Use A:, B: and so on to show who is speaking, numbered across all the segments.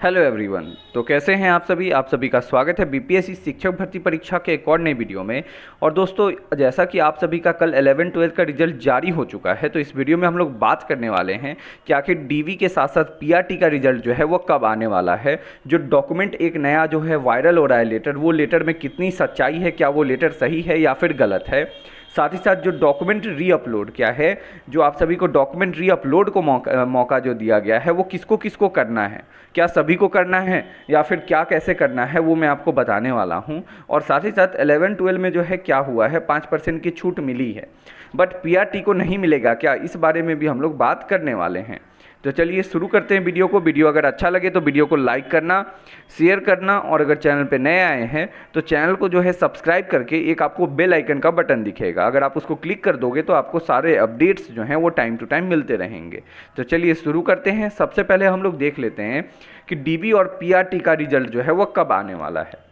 A: Hello everyone. तो कैसे हैं आप सभी का स्वागत है बीपीएससी शिक्षक भर्ती परीक्षा के एक और नई वीडियो में। और दोस्तों, जैसा कि आप सभी का कल 11-12 का रिजल्ट जारी हो चुका है, तो इस वीडियो में हम लोग बात करने वाले हैं कि आखिर डीवी के साथ साथ पीआरटी का रिजल्ट जो है वो कब आने वाला है। जो डॉक्यूमेंट एक नया जो है वायरल हो रहा है लेटर, वो लेटर में कितनी सच्चाई है, क्या वो लेटर सही है या फिर गलत है। साथ ही साथ जो डॉक्यूमेंट रीअपलोड क्या है, जो आप सभी को डॉक्यूमेंट रीअपलोड को मौका जो दिया गया है वो किसको किसको करना है, क्या सभी को करना है या फिर क्या कैसे करना है, वो मैं आपको बताने वाला हूँ। और साथ ही साथ 11-12 में जो है क्या हुआ है, 5% की छूट मिली है बट पीआरटी को नहीं मिलेगा क्या, इस बारे में भी हम लोग बात करने वाले हैं। तो चलिए शुरू करते हैं वीडियो को। वीडियो अगर अच्छा लगे तो वीडियो को लाइक करना, शेयर करना, और अगर चैनल पे नए आए हैं तो चैनल को जो है सब्सक्राइब करके एक आपको बेल आइकन का बटन दिखेगा, अगर आप उसको क्लिक कर दोगे तो आपको सारे अपडेट्स जो हैं वो टाइम टू टाइम मिलते रहेंगे। तो चलिए शुरू करते हैं। सबसे पहले हम लोग देख लेते हैं कि डीबी और पीआरटी का रिजल्ट जो है वो कब आने वाला है।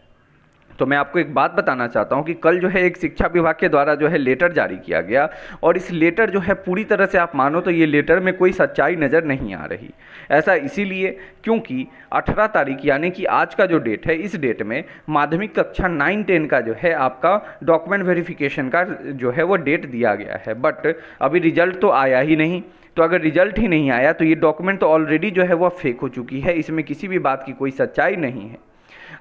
A: तो मैं आपको एक बात बताना चाहता हूं कि कल जो है एक शिक्षा विभाग के द्वारा जो है लेटर जारी किया गया, और इस लेटर जो है पूरी तरह से आप मानो तो ये लेटर में कोई सच्चाई नज़र नहीं आ रही। ऐसा इसीलिए क्योंकि 18 तारीख यानी कि आज का जो डेट है, इस डेट में माध्यमिक कक्षा 9-10 का जो है आपका डॉक्यूमेंट वेरिफिकेशन का जो है वो डेट दिया गया है, बट अभी रिजल्ट तो आया ही नहीं। तो अगर रिजल्ट ही नहीं आया तो ये डॉक्यूमेंट तो ऑलरेडी जो है वो फेक हो चुकी है, इसमें किसी भी बात की कोई सच्चाई नहीं है।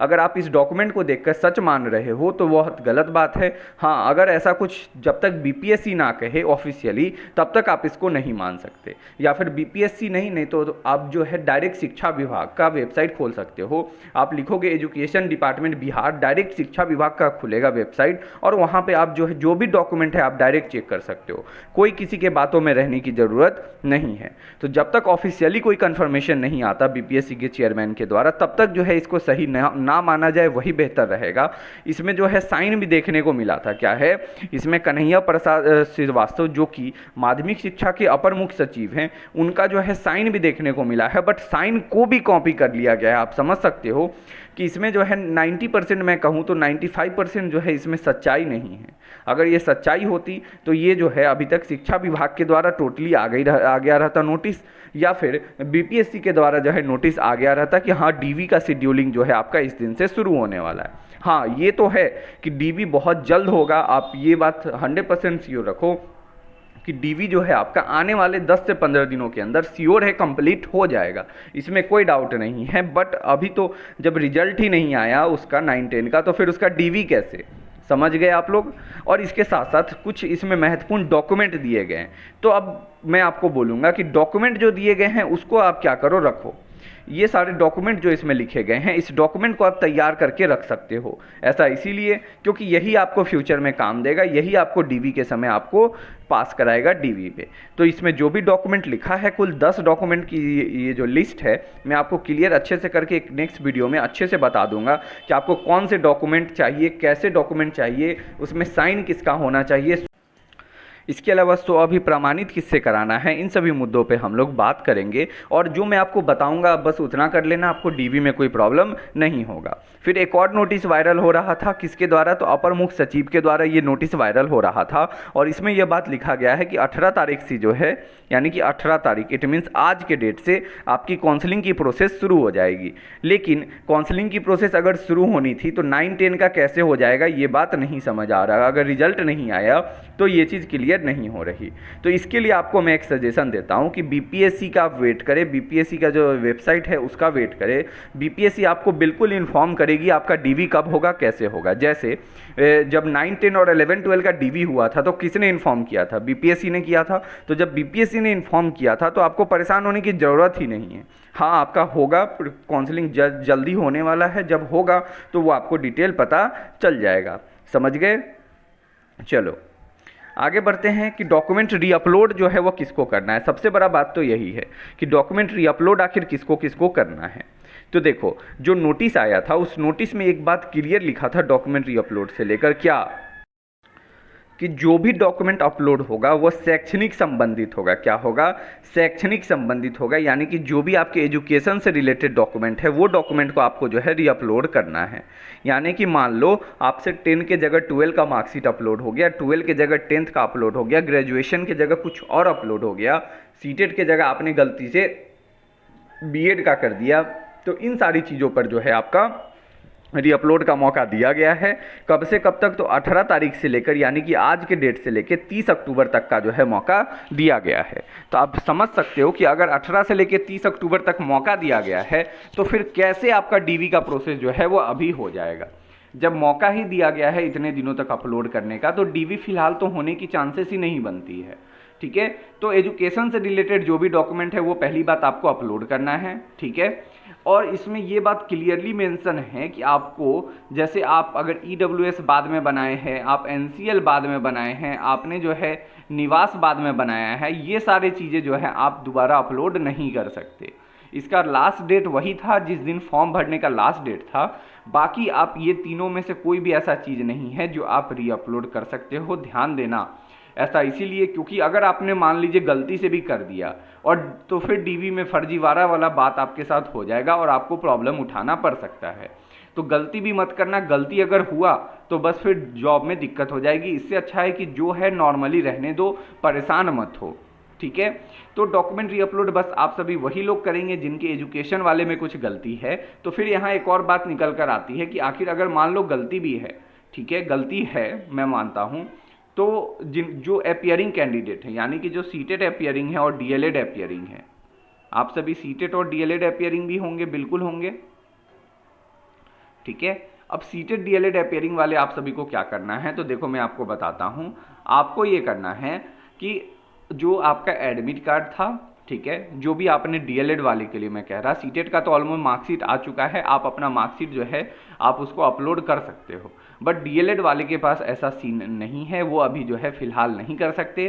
A: अगर आप इस डॉक्यूमेंट को देखकर सच मान रहे हो तो बहुत गलत बात है। हाँ, अगर ऐसा कुछ जब तक बीपीएससी ना कहे ऑफिशियली तब तक आप इसको नहीं मान सकते, या फिर बीपीएससी नहीं तो आप जो है डायरेक्ट शिक्षा विभाग का वेबसाइट खोल सकते हो। आप लिखोगे एजुकेशन डिपार्टमेंट बिहार, डायरेक्ट शिक्षा विभाग का खुलेगा वेबसाइट, और वहाँ पर आप जो है जो भी डॉक्यूमेंट है आप डायरेक्ट चेक कर सकते हो। कोई किसी के बातों में रहने की ज़रूरत नहीं है। तो जब तक ऑफिशियली कोई कंफर्मेशन नहीं आता बीपीएससी के चेयरमैन के द्वारा, तब तक जो है इसको सही ना माना जाए वही बेहतर रहेगा। इसमें जो है साइन भी देखने को मिला था, क्या है इसमें, कन्हैया प्रसाद श्रीवास्तव जो कि माध्यमिक शिक्षा के अपर मुख्य सचिव हैं, उनका जो है साइन भी देखने को मिला है, बट साइन को भी कॉपी कर लिया गया है। आप समझ सकते हो कि इसमें जो है 90%, मैं कहूँ तो 95% जो है इसमें सच्चाई नहीं है। अगर ये सच्चाई होती तो ये जो है अभी तक शिक्षा विभाग के द्वारा टोटली आ गया रहता नोटिस, या फिर बीपीएससी के द्वारा जो है नोटिस आ गया रहता कि हाँ डीवी का शेड्यूलिंग जो है आपका इस दिन से शुरू होने वाला है। हाँ, ये तो है कि डीवी बहुत जल्द होगा, आप ये बात 100% श्योर रखो कि डीवी जो है आपका आने वाले 10 से 15 दिनों के अंदर श्योर है कंप्लीट हो जाएगा, इसमें कोई डाउट नहीं है। बट अभी तो जब रिजल्ट ही नहीं आया उसका 9-10 का, तो फिर उसका डीवी कैसे, समझ गए आप लोग। और इसके साथ साथ कुछ इसमें महत्वपूर्ण डॉक्यूमेंट दिए गए हैं, तो अब मैं आपको बोलूँगा कि डॉक्यूमेंट जो दिए गए हैं उसको आप क्या करो, रखो। ये सारे डॉक्यूमेंट जो इसमें लिखे गए हैं, इस डॉक्यूमेंट को आप तैयार करके रख सकते हो। ऐसा इसीलिए क्योंकि यही आपको फ्यूचर में काम देगा, यही आपको डीवी के समय आपको पास कराएगा डीवी पे। तो इसमें जो भी डॉक्यूमेंट लिखा है, कुल 10 डॉक्यूमेंट की ये जो लिस्ट है, मैं आपको क्लियर अच्छे से करके एक नेक्स्ट वीडियो में अच्छे से बता दूंगा कि आपको कौन से डॉक्यूमेंट चाहिए, कैसे डॉक्यूमेंट चाहिए, उसमें साइन किसका होना चाहिए, इसके अलावा अभी प्रमाणित किससे कराना है, इन सभी मुद्दों पे हम लोग बात करेंगे। और जो मैं आपको बताऊंगा बस उतना कर लेना, आपको डीवी में कोई प्रॉब्लम नहीं होगा। फिर एक और नोटिस वायरल हो रहा था, किसके द्वारा, तो अपर मुख्य सचिव के द्वारा ये नोटिस वायरल हो रहा था, और इसमें यह बात लिखा गया है कि 18 तारीख से जो है, यानी कि 18 तारीख इट मीन्स आज के डेट से आपकी काउंसलिंग की प्रोसेस शुरू हो जाएगी। लेकिन काउंसलिंग की प्रोसेस अगर शुरू होनी थी तो 9-10 का कैसे हो जाएगा, ये बात नहीं समझ आ रहा। अगर रिजल्ट नहीं आया तो ये चीज़ क्लियर नहीं हो रही। तो इसके लिए आपको मैं एक सजेशन देता हूं कि बीपीएससी का आप वेट करें, बीपीएससी का जो वेबसाइट है उसका वेट करें। बीपीएससी आपको बिल्कुल इन्फॉर्म करेगी आपका डीवी कब होगा, कैसे होगा। जैसे जब 9-10 और 11-12 का डीवी हुआ था तो किसने इन्फॉर्म किया था, बीपीएससी ने किया था। तो जब बीपीएससी ने इन्फॉर्म किया था तो आपको परेशान होने की ज़रूरत ही नहीं है। हाँ, आपका होगा, काउंसलिंग जल्दी होने वाला है, जब होगा तो वो आपको डिटेल पता चल जाएगा। समझ गए। चलो आगे बढ़ते हैं कि डॉक्यूमेंट रीअपलोड जो है वो किसको करना है। सबसे बड़ा बात तो यही है कि डॉक्यूमेंट रीअपलोड आखिर किसको किसको करना है। तो देखो, जो नोटिस आया था उस नोटिस में एक बात क्लियर लिखा था डॉक्यूमेंट रीअपलोड से लेकर, क्या कि जो भी डॉक्यूमेंट अपलोड होगा वो शैक्षणिक संबंधित होगा। क्या होगा, शैक्षणिक संबंधित होगा, यानी कि जो भी आपके एजुकेशन से रिलेटेड डॉक्यूमेंट है वो डॉक्यूमेंट को आपको जो है रीअपलोड करना है। यानी कि मान लो आपसे 10 के जगह 12 का मार्कशीट अपलोड हो गया, 12 के जगह 10th का अपलोड हो गया, ग्रेजुएशन के जगह कुछ और अपलोड हो गया, सीटेट के जगह आपने गलती से बीएड का कर दिया, तो इन सारी चीज़ों पर जो है आपका रीअपलोड का मौका दिया गया है। कब से कब तक? तो 18 तारीख से लेकर, यानी कि आज के डेट से लेकर 30 अक्टूबर तक का जो है मौका दिया गया है। तो आप समझ सकते हो कि अगर 18 से लेकर 30 अक्टूबर तक मौका दिया गया है तो फिर कैसे आपका डीवी का प्रोसेस जो है वो अभी हो जाएगा। जब मौका ही दिया गया है इतने दिनों तक अपलोड करने का, तो डीवी फिलहाल तो होने की चांसेस ही नहीं बनती है। ठीक है, तो एजुकेशन से रिलेटेड जो भी डॉक्यूमेंट है वो पहली बात आपको अपलोड करना है। ठीक है, और इसमें ये बात क्लियरली मेंशन है कि आपको, जैसे आप अगर ईडब्ल्यूएस बाद में बनाए हैं, आप एनसीएल बाद में बनाए हैं, आपने जो है निवास बाद में बनाया है, ये सारे चीज़ें जो है आप दोबारा अपलोड नहीं कर सकते। इसका लास्ट डेट वही था जिस दिन फॉर्म भरने का लास्ट डेट था। बाकी आप ये तीनों में से कोई भी ऐसा चीज़ नहीं है जो आप रीअपलोड कर सकते हो। ध्यान देना, ऐसा इसीलिए क्योंकि अगर आपने मान लीजिए गलती से भी कर दिया और तो फिर डीवी में फर्जीवाड़ा वाला बात आपके साथ हो जाएगा और आपको प्रॉब्लम उठाना पड़ सकता है। तो गलती भी मत करना। गलती अगर हुआ तो बस फिर जॉब में दिक्कत हो जाएगी। इससे अच्छा है कि जो है नॉर्मली रहने दो, परेशान मत हो। ठीक है, तो डॉक्यूमेंट रीअपलोड बस आप सभी वही लोग करेंगे जिनके एजुकेशन वाले में कुछ गलती है। तो फिर यहाँ एक और बात निकल कर आती है कि आखिर अगर मान लो गलती भी है, ठीक है, गलती है मैं मानता हूँ, तो जो अपियरिंग कैंडिडेट है, यानी कि जो सीटेट अपियरिंग है और डीएलएड अपियरिंग है, आप सभी सीटेट और डीएलएड अपियरिंग भी होंगे, बिल्कुल होंगे। ठीक है, अब सीटेट डीएलएड अपियरिंग वाले आप सभी को क्या करना है, तो देखो मैं आपको बताता हूँ। आपको ये करना है कि जो आपका एडमिट कार्ड था, ठीक है, जो भी आपने डीएलएड वाले के लिए मैं कह रहा, सीटेट का तो ऑलमोस्ट मार्कशीट आ चुका है, आप अपना मार्कशीट जो है आप उसको अपलोड कर सकते हो। बट डीएलएड वाले के पास ऐसा सीन नहीं है, वो अभी जो है फिलहाल नहीं कर सकते।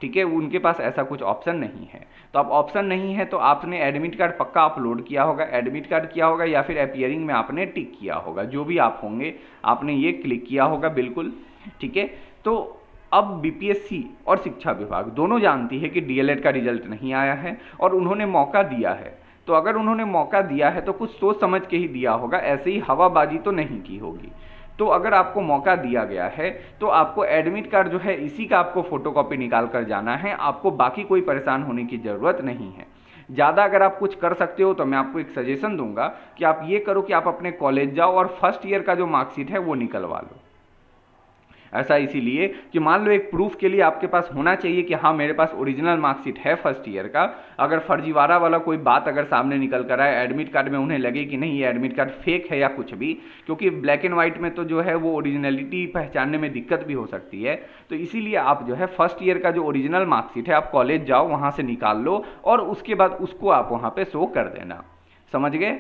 A: ठीक है, उनके पास ऐसा कुछ ऑप्शन नहीं है। तो अब ऑप्शन नहीं है तो आपने एडमिट कार्ड पक्का अपलोड किया होगा, एडमिट कार्ड किया होगा या फिर अपियरिंग में आपने टिक किया होगा, जो भी आप होंगे आपने ये क्लिक किया होगा, बिल्कुल। ठीक है, तो अब बीपीएससी और शिक्षा विभाग दोनों जानती है कि डीएलएड का रिजल्ट नहीं आया है और उन्होंने मौका दिया है। तो अगर उन्होंने मौका दिया है तो कुछ सोच समझ के ही दिया होगा, ऐसे ही हवाबाजी तो नहीं की होगी। तो अगर आपको मौका दिया गया है तो आपको एडमिट कार्ड जो है इसी का आपको फोटोकॉपी निकाल कर जाना है। आपको बाकी कोई परेशान होने की ज़रूरत नहीं है। ज़्यादा अगर आप कुछ कर सकते हो तो मैं आपको एक सजेशन दूंगा कि आप ये करो कि आप अपने कॉलेज जाओ और फर्स्ट ईयर का जो मार्कशीट है वो निकलवा लो। ऐसा इसीलिए कि मान लो एक प्रूफ के लिए आपके पास होना चाहिए कि हाँ मेरे पास ओरिजिनल मार्कशीट है फर्स्ट ईयर का। अगर फर्जीवाड़ा वाला कोई बात अगर सामने निकल कर आए, एडमिट कार्ड में उन्हें लगे कि नहीं ये एडमिट कार्ड फेक है या कुछ भी, क्योंकि ब्लैक एंड व्हाइट में तो जो है वो ओरिजिनलिटी पहचानने में दिक्कत भी हो सकती है। तो इसीलिए आप जो है फर्स्ट ईयर का जो ओरिजिनल मार्कशीट है आप कॉलेज जाओ, वहाँ से निकाल लो और उसके बाद उसको आप वहाँ पर शो कर देना। समझ गए?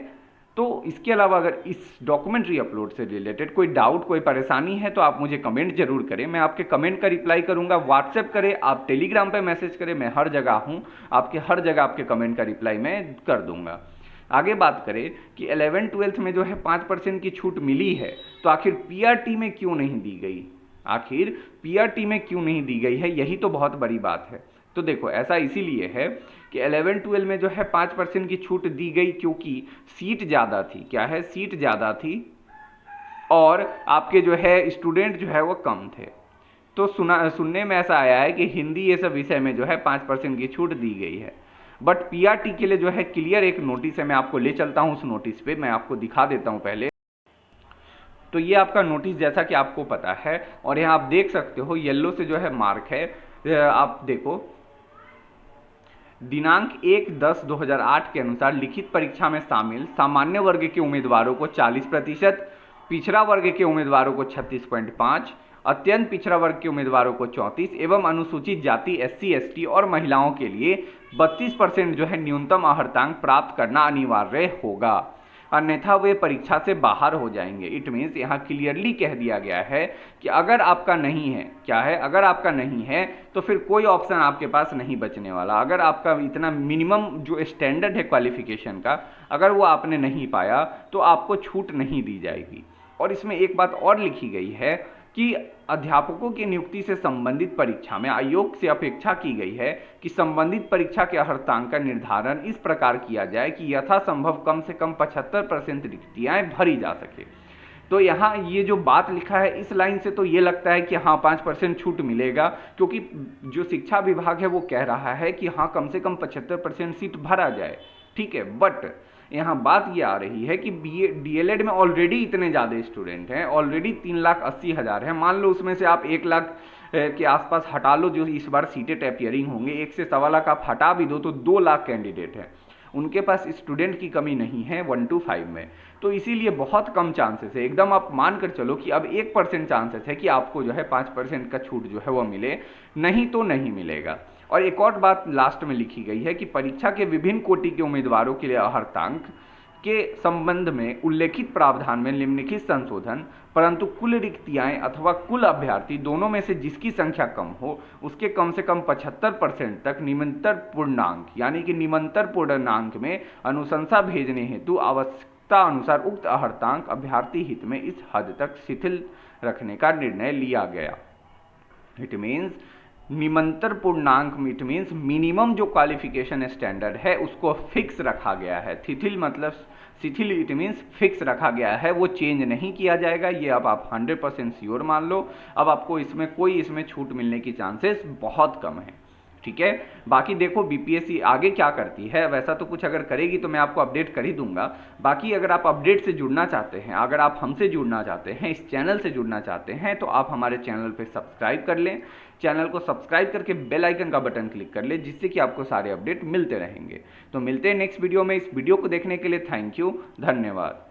A: तो इसके अलावा अगर इस डॉक्यूमेंट्री अपलोड से रिलेटेड कोई डाउट, कोई परेशानी है तो आप मुझे कमेंट जरूर करें। मैं आपके कमेंट का रिप्लाई करूंगा। व्हाट्सएप करें, आप टेलीग्राम पे मैसेज करें, मैं हर जगह हूं, आपके हर जगह आपके कमेंट का रिप्लाई मैं कर दूंगा। आगे बात करें कि 11-12 में जो है 5% की छूट मिली है, तो आखिर पीआरटी में क्यों नहीं दी गई? आखिर पीआरटी में क्यों नहीं दी गई है, यही तो बहुत बड़ी बात है। तो देखो ऐसा इसीलिए है कि 11-12 में जो है 5% की छूट दी गई क्योंकि सीट ज़्यादा थी। क्या है? सीट ज़्यादा थी और आपके जो है स्टूडेंट जो है वो कम थे। तो सुनने में ऐसा आया है कि हिंदी ये सब विषय में जो है 5% की छूट दी गई है। बट पीआरटी के लिए जो है क्लियर एक नोटिस है, मैं आपको ले चलता हूँ उस नोटिस पे, मैं आपको दिखा देता हूँ पहले। तो ये आपका नोटिस जैसा कि आपको पता है और यहाँ आप देख सकते हो येलो से जो है मार्क है, आप देखो दिनांक 1/10/2008 के अनुसार लिखित परीक्षा में शामिल सामान्य वर्ग के उम्मीदवारों को 40%, पिछड़ा वर्ग के उम्मीदवारों को 36.5, अत्यंत पिछड़ा वर्ग के उम्मीदवारों को 34 एवं अनुसूचित जाति SC ST और महिलाओं के लिए 32% जो है न्यूनतम अर्हतांक प्राप्त करना अनिवार्य होगा, अन्यथा वे परीक्षा से बाहर हो जाएंगे। इट मीन्स यहाँ क्लियरली कह दिया गया है कि अगर आपका नहीं है, क्या है, अगर आपका नहीं है तो फिर कोई ऑप्शन आपके पास नहीं बचने वाला। अगर आपका इतना मिनिमम जो स्टैंडर्ड है क्वालिफिकेशन का, अगर वो आपने नहीं पाया तो आपको छूट नहीं दी जाएगी। और इसमें एक बात और लिखी गई है कि अध्यापकों की नियुक्ति से संबंधित परीक्षा में आयोग से अपेक्षा की गई है कि संबंधित परीक्षा के अर्हतांक का निर्धारण इस प्रकार किया जाए कि यथासंभव कम से कम 75% रिक्तियां भरी जा सके। तो यहाँ ये जो बात लिखा है इस लाइन से तो ये लगता है कि हाँ 5% छूट मिलेगा, क्योंकि जो शिक्षा विभाग है वो कह रहा है कि हाँ कम से कम 75% सीट भरा जाए। ठीक है, बट यहाँ बात ये आ रही है कि DLED में ऑलरेडी इतने ज़्यादा स्टूडेंट हैं, ऑलरेडी 3,80,000 हैं। मान लो उसमें से आप 1 लाख के आसपास हटा लो जो इस बार सीटेट अपीयरिंग होंगे, 1 से 1.25 लाख आप हटा भी दो तो 2 लाख कैंडिडेट हैं। उनके पास स्टूडेंट की कमी नहीं है 1 to 5 में। तो इसीलिए बहुत कम चांसेस है, एकदम आप मान कर चलो कि अब 1% चांसेस है कि आपको जो है 5% का छूट जो है वो मिले, नहीं तो नहीं मिलेगा। और एक और बात लास्ट में लिखी गई है कि परीक्षा के विभिन्न कोटि के उम्मीदवारों के लिए अर्हतांक के संबंध में उल्लेखित प्रावधान में निम्नलिखित संशोधन, परंतु कुल रिक्तियां अथवा कुल अभ्यर्थी दोनों में से जिसकी संख्या कम हो उसके कम से कम 75% तक निमंत्रण पूर्णांक यानी कि निमंत्रण पूर्णांक में अनुशंसा भेजने हेतु आवश्यकता अनुसार उक्त अर्हतांक अभ्यर्थी हित में इस हद तक शिथिल रखने का निर्णय लिया गया। इट मीन्स निमंत्रण पूर्णांक, इट मीन्स मिनिमम जो क्वालिफिकेशन स्टैंडर्ड है उसको फिक्स रखा गया है। शिथिल मतलब शिथिल, इट मीन्स फिक्स रखा गया है, वो चेंज नहीं किया जाएगा। ये अब आप 100% श्योर मान लो। अब आपको इसमें छूट मिलने की चांसेस बहुत कम है, ठीक है। बाकी देखो बीपीएससी आगे क्या करती है, वैसा तो कुछ अगर करेगी तो मैं आपको अपडेट कर ही दूंगा। बाकी अगर आप अपडेट से जुड़ना चाहते हैं, अगर आप हमसे जुड़ना चाहते हैं, इस चैनल से जुड़ना चाहते हैं, तो आप हमारे चैनल पे सब्सक्राइब कर लें। चैनल को सब्सक्राइब करके बेल आइकन का बटन क्लिक कर ले, जिससे कि आपको सारे अपडेट मिलते रहेंगे। तो मिलते हैं नेक्स्ट वीडियो में। इस वीडियो को देखने के लिए थैंक यू, धन्यवाद।